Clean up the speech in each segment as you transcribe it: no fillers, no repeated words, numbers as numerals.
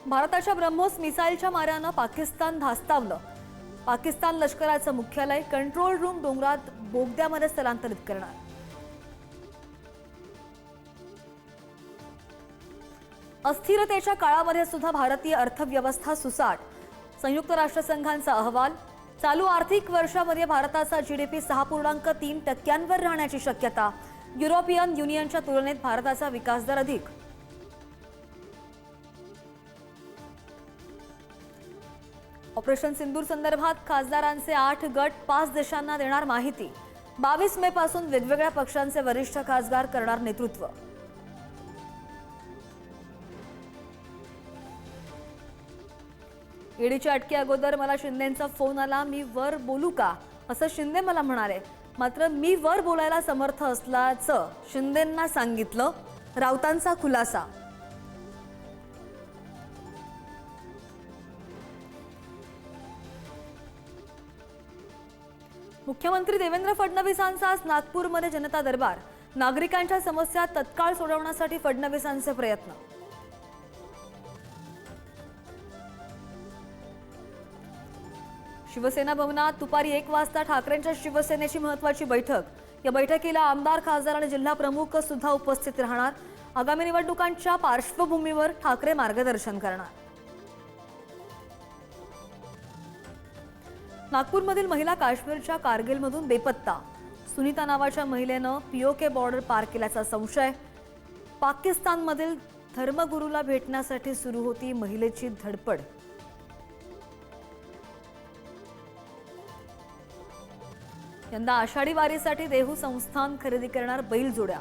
भारताच्या ब्रह्मोस मिसाईलच्या माऱ्यानं पाकिस्तान धास्तावलं। पाकिस्तान लष्कराचं मुख्यालय कंट्रोल रूम डोंगरात बोगद्यामध्ये स्थलांतरित करणार। अस्थिरतेच्या काळामध्ये सुद्धा भारतीय अर्थव्यवस्था सुसाट। संयुक्त राष्ट्रसंघाचा अहवाल, चालू आर्थिक वर्षामध्ये भारताचा जीडीपी 6.3% राहण्याची शक्यता। युरोपियन युनियनच्या तुलनेत भारताचा विकास दर अधिक। ऑपरेशन सिंदूर संदर्भात खासदारांचे 8 गट 5 देशांना देणार माहिती। 22 मे पासून वेगवेगळ्या पक्षांचे वरिष्ठ खासदार करणार नेतृत्व। ईडीच्या अटके अगोदर मला शिंदेंचा फोन आला, मी वर बोलू का असं शिंदे मला म्हणाले। मात्र मी वर बोलायला समर्थ असल्याचं शिंदेंना सांगितलं। राऊतांचा खुलासा। मुख्यमंत्री देवेंद्र फडणवीसांचा आज नागपूरमध्ये जनता दरबार। नागरिकांच्या समस्या तत्काळ सोडवण्यासाठी फडणवीसांचे प्रयत्न। शिवसेना भवनात दुपारी 1 वाजता ठाकरेंच्या शिवसेनेची महत्त्वाची बैठक। या बैठकीला आमदार, खासदार आणि जिल्हा प्रमुख सुद्धा उपस्थित राहणार। आगामी निवडणुकांच्या पार्श्वभूमीवर ठाकरे मार्गदर्शन करणार। नागपूरमधील महिला काश्मीरच्या कारगिलमधून बेपत्ता। सुनीता नावाच्या महिलेनं पीओके बॉर्डर पार केल्याचा संशय। पाकिस्तानमधील धर्मगुरूला भेटण्यासाठी सुरू होती महिलेची धडपड। यंदा आषाढी वारीसाठी देहू संस्थान खरेदी करणार बैलजोड्या।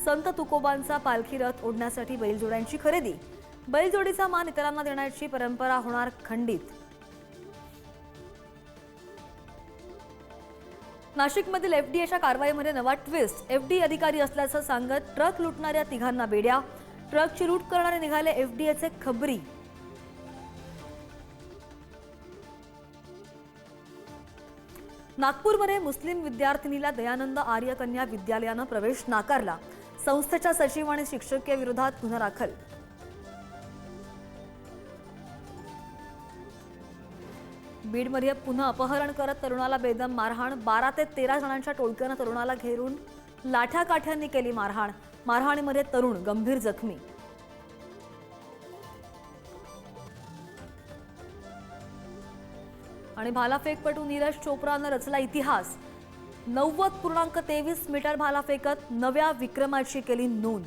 संत तुकोबांचा पालखी रथ ओढण्यासाठी बैलजोड्यांची खरेदी। बैलजोडीचा मान इतरांना देण्याची परंपरा होणार खंडित। नाशिकमधील एफडीएच्या कारवाईमध्ये नवा ट्विस्ट। एफडी अधिकारी असल्याचं सांगत ट्रक लुटणाऱ्या तिघांना बेड्या। ट्रकची लूट करणारे निघाले एफडीएचे खबरी। नागपूरमध्ये मुस्लिम विद्यार्थिनीला दयानंद आर्य कन्या विद्यालयानं प्रवेश नाकारला। संस्थेच्या सचिव आणि शिक्षकीय विरोधात गुन्हा दाखल। बीडमध्ये पुन्हा अपहरण करत तरुणाला बेदम मारहाण। 12 ते 13 जणांच्या टोळक्यानं तरुणाला घेरून लाठ्याकाठ्यांनी केली मारहाण। मारहाणीमध्ये तरुण गंभीर जखमी। आणि भालाफेकपटू नीरज चोप्रानं रचला इतिहास। 90.23 मीटर भाला फेकत नव्या विक्रमाची केली नोंद।